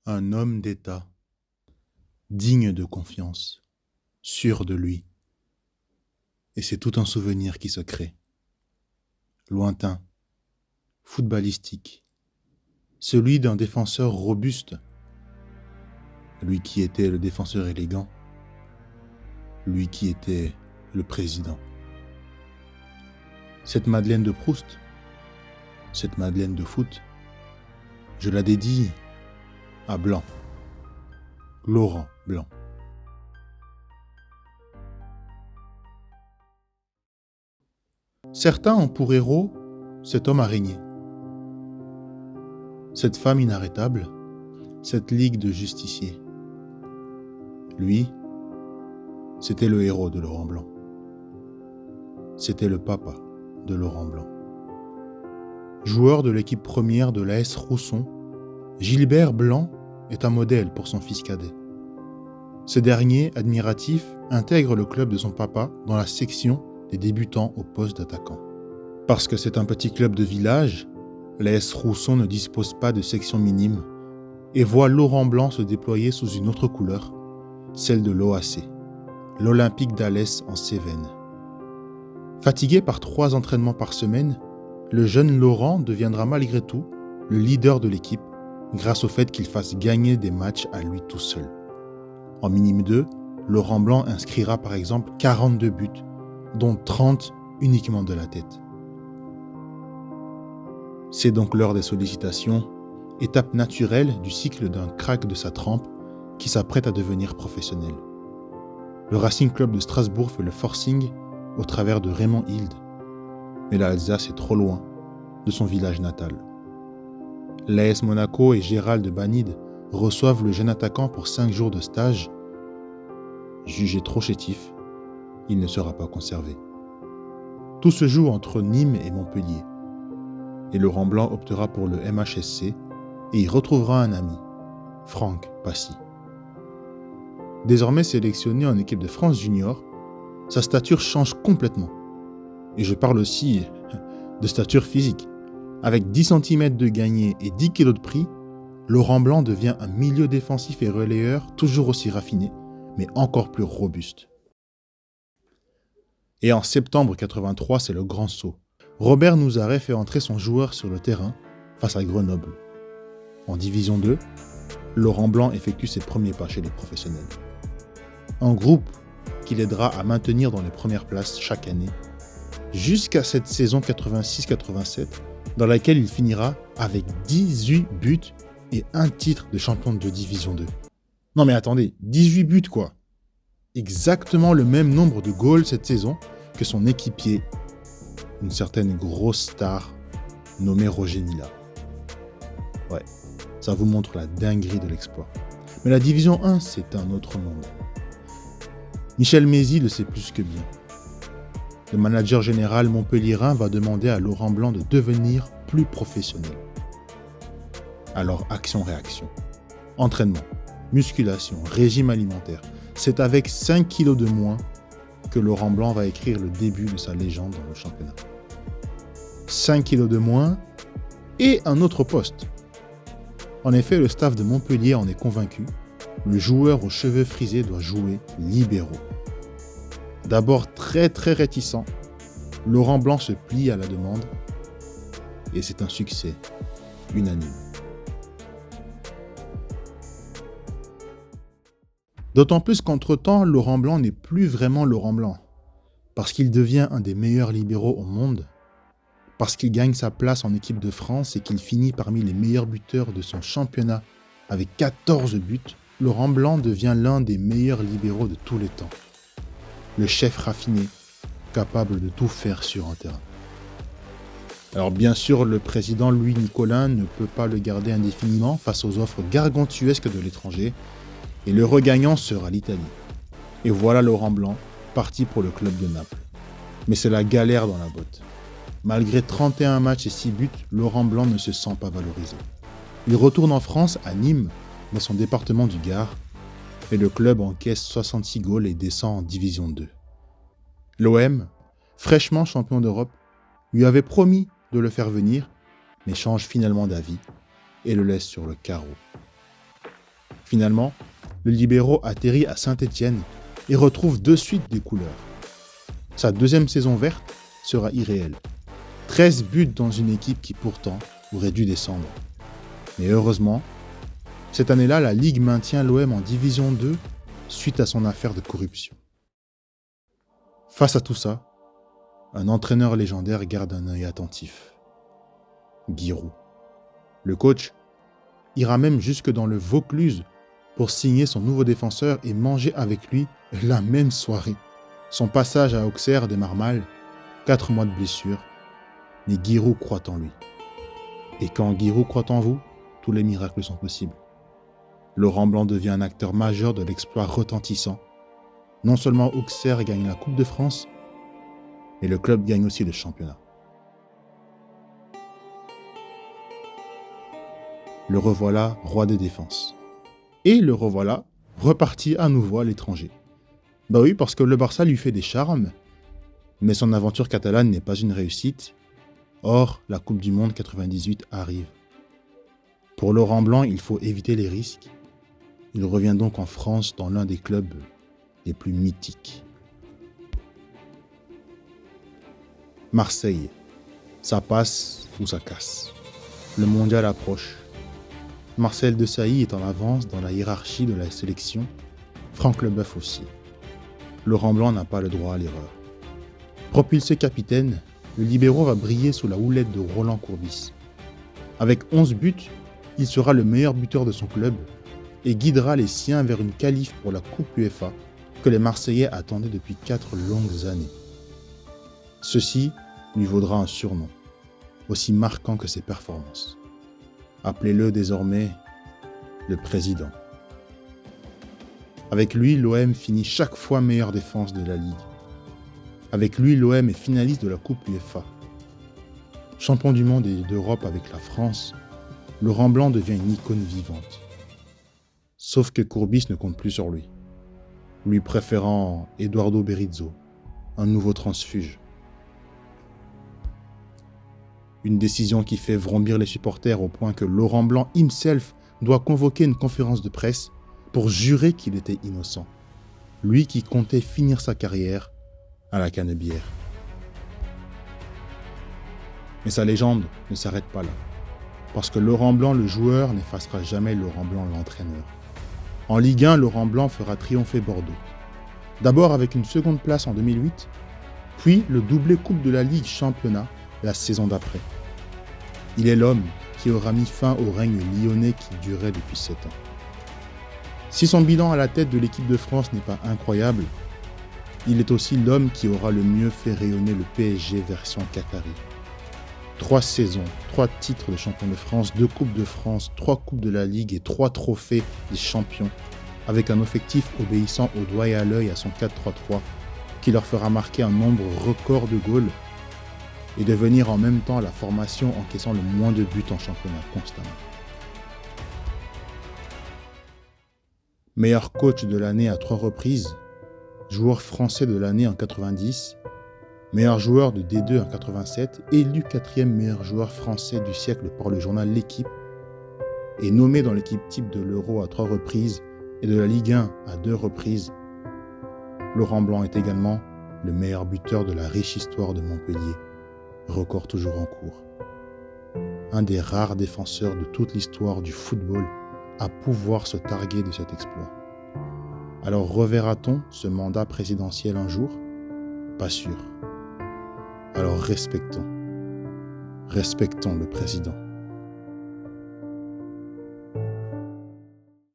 Un homme d'État, digne de confiance, sûr de lui. Et c'est tout un souvenir qui se crée. Lointain, footballistique, celui d'un défenseur robuste, lui qui était le défenseur élégant, lui qui était le président. Cette Madeleine de Proust, cette Madeleine de foot, je la dédie à Blanc, Laurent Blanc. Certains ont pour héros cet homme araignée, cette femme inarrêtable, cette ligue de justiciers. Lui, c'était le héros de Laurent Blanc. C'était le papa de Laurent Blanc. Joueur de l'équipe première de l'AS Rousson, Gilbert Blanc est un modèle pour son fils cadet. Ce dernier, admiratif, intègre le club de son papa dans la section des débutants au poste d'attaquant. Parce que c'est un petit club de village, l'AS Rousson ne dispose pas de section minime et voit Laurent Blanc se déployer sous une autre couleur, celle de l'OAC, l'Olympique d'Alès en Cévennes. Fatigué par 3 entraînements par semaine, le jeune Laurent deviendra malgré tout le leader de l'équipe grâce au fait qu'il fasse gagner des matchs à lui tout seul. En minime 2, Laurent Blanc inscrira par exemple 42 buts, dont 30 uniquement de la tête. C'est donc l'heure des sollicitations, étape naturelle du cycle d'un crack de sa trempe qui s'apprête à devenir professionnel. Le Racing Club de Strasbourg fait le forcing au travers de Raymond Hilde, mais l'Alsace est trop loin de son village natal. L'AS Monaco et Gérald Banide reçoivent le jeune attaquant pour 5 jours de stage. Jugé trop chétif, il ne sera pas conservé. Tout se joue entre Nîmes et Montpellier. Et Laurent Blanc optera pour le MHSC et y retrouvera un ami, Franck Passy. Désormais sélectionné en équipe de France junior, sa stature change complètement. Et je parle aussi de stature physique. Avec 10 cm de gagné et 10 kg de prix, Laurent Blanc devient un milieu défensif et relayeur toujours aussi raffiné, mais encore plus robuste. Et en septembre 83, c'est le grand saut. Robert Nouzaret fait entrer son joueur sur le terrain face à Grenoble. En Division 2, Laurent Blanc effectue ses premiers pas chez les professionnels. Un groupe qui l'aidera à maintenir dans les premières places chaque année, jusqu'à cette saison 86-87, dans laquelle il finira avec 18 buts et un titre de champion de Division 2. Non mais attendez, 18 buts quoi. Exactement le même nombre de goals cette saison que son équipier, une certaine grosse star nommée Roger Mila. Ouais, ça vous montre la dinguerie de l'exploit. Mais la Division 1, c'est un autre monde. Michel Mézy le sait plus que bien. Le manager général montpelliérain va demander à Laurent Blanc de devenir plus professionnel. Alors action-réaction. Entraînement, musculation, régime alimentaire. C'est avec 5 kilos de moins que Laurent Blanc va écrire le début de sa légende dans le championnat. 5 kilos de moins et un autre poste. En effet, le staff de Montpellier en est convaincu. Le joueur aux cheveux frisés doit jouer libéraux. D'abord très réticent, Laurent Blanc se plie à la demande et c'est un succès unanime. D'autant plus qu'entre-temps, Laurent Blanc n'est plus vraiment Laurent Blanc, parce qu'il devient un des meilleurs libéraux au monde, parce qu'il gagne sa place en équipe de France et qu'il finit parmi les meilleurs buteurs de son championnat avec 14 buts, Laurent Blanc devient l'un des meilleurs libéraux de tous les temps. Le chef raffiné, capable de tout faire sur un terrain. Alors bien sûr, le président Louis Nicolin ne peut pas le garder indéfiniment face aux offres gargantuesques de l'étranger, et le regagnant sera l'Italie. Et voilà Laurent Blanc, parti pour le club de Naples. Mais c'est la galère dans la botte. Malgré 31 matchs et 6 buts, Laurent Blanc ne se sent pas valorisé. Il retourne en France, à Nîmes, dans son département du Gard, et le club encaisse 66 goals et descend en Division 2. L'OM, fraîchement champion d'Europe, lui avait promis de le faire venir, mais change finalement d'avis et le laisse sur le carreau. Finalement, le libéro atterrit à Saint-Étienne et retrouve de suite des couleurs. Sa deuxième saison verte sera irréelle. 13 buts dans une équipe qui pourtant aurait dû descendre. Mais heureusement, cette année-là, la Ligue maintient l'OM en Division 2 suite à son affaire de corruption. Face à tout ça, un entraîneur légendaire garde un œil attentif. Giroud. Le coach ira même jusque dans le Vaucluse pour signer son nouveau défenseur et manger avec lui la même soirée. Son passage à Auxerre démarre mal, 4 mois de blessure, mais Giroud croit en lui. Et quand Giroud croit en vous, tous les miracles sont possibles. Laurent Blanc devient un acteur majeur de l'exploit retentissant. Non seulement Auxerre gagne la Coupe de France, mais le club gagne aussi le championnat. Le revoilà roi des défenses. Et le revoilà reparti à nouveau à l'étranger. Bah oui, parce que le Barça lui fait des charmes, mais son aventure catalane n'est pas une réussite. Or, la Coupe du Monde 98 arrive. Pour Laurent Blanc, il faut éviter les risques. Il revient donc en France dans l'un des clubs les plus mythiques. Marseille. Ça passe ou ça casse. Le mondial approche. Marcel Desailly est en avance dans la hiérarchie de la sélection. Franck Leboeuf aussi. Laurent Blanc n'a pas le droit à l'erreur. Propulsé capitaine, le libéro va briller sous la houlette de Roland Courbis. Avec 11 buts, il sera le meilleur buteur de son club et guidera les siens vers une qualif pour la Coupe UEFA que les Marseillais attendaient depuis 4 longues années. Ceci lui vaudra un surnom, aussi marquant que ses performances. Appelez-le désormais le président. Avec lui, l'OM finit chaque fois meilleure défense de la Ligue. Avec lui, l'OM est finaliste de la Coupe UEFA. Champion du monde et d'Europe avec la France, Laurent Blanc devient une icône vivante. Sauf que Courbis ne compte plus sur lui préférant Eduardo Berizzo, un nouveau transfuge. Une décision qui fait vrombir les supporters au point que Laurent Blanc himself doit convoquer une conférence de presse pour jurer qu'il était innocent. Lui qui comptait finir sa carrière à la Canebière. Mais sa légende ne s'arrête pas là. Parce que Laurent Blanc, le joueur, n'effacera jamais Laurent Blanc, l'entraîneur. En Ligue 1, Laurent Blanc fera triompher Bordeaux. D'abord avec une seconde place en 2008, puis le doublé Coupe de la Ligue Championnat la saison d'après. Il est l'homme qui aura mis fin au règne lyonnais qui durait depuis 7 ans. Si son bilan à la tête de l'équipe de France n'est pas incroyable, il est aussi l'homme qui aura le mieux fait rayonner le PSG version Qatari. 3 saisons, 3 titres de champion de France, 2 coupes de France, 3 coupes de la Ligue et 3 trophées des champions, avec un effectif obéissant au doigt et à l'œil à son 4-3-3, qui leur fera marquer un nombre record de goals et devenir en même temps la formation encaissant le moins de buts en championnat constamment. Meilleur coach de l'année à 3 reprises, joueur français de l'année en 90, meilleur joueur de D2 en 87, élu 4e meilleur joueur français du siècle par le journal L'Équipe, et nommé dans l'équipe type de l'Euro à 3 reprises et de la Ligue 1 à 2 reprises, Laurent Blanc est également le meilleur buteur de la riche histoire de Montpellier, record toujours en cours. Un des rares défenseurs de toute l'histoire du football à pouvoir se targuer de cet exploit. Alors reverra-t-on ce mandat présidentiel un jour ? Pas sûr. Alors respectons le président.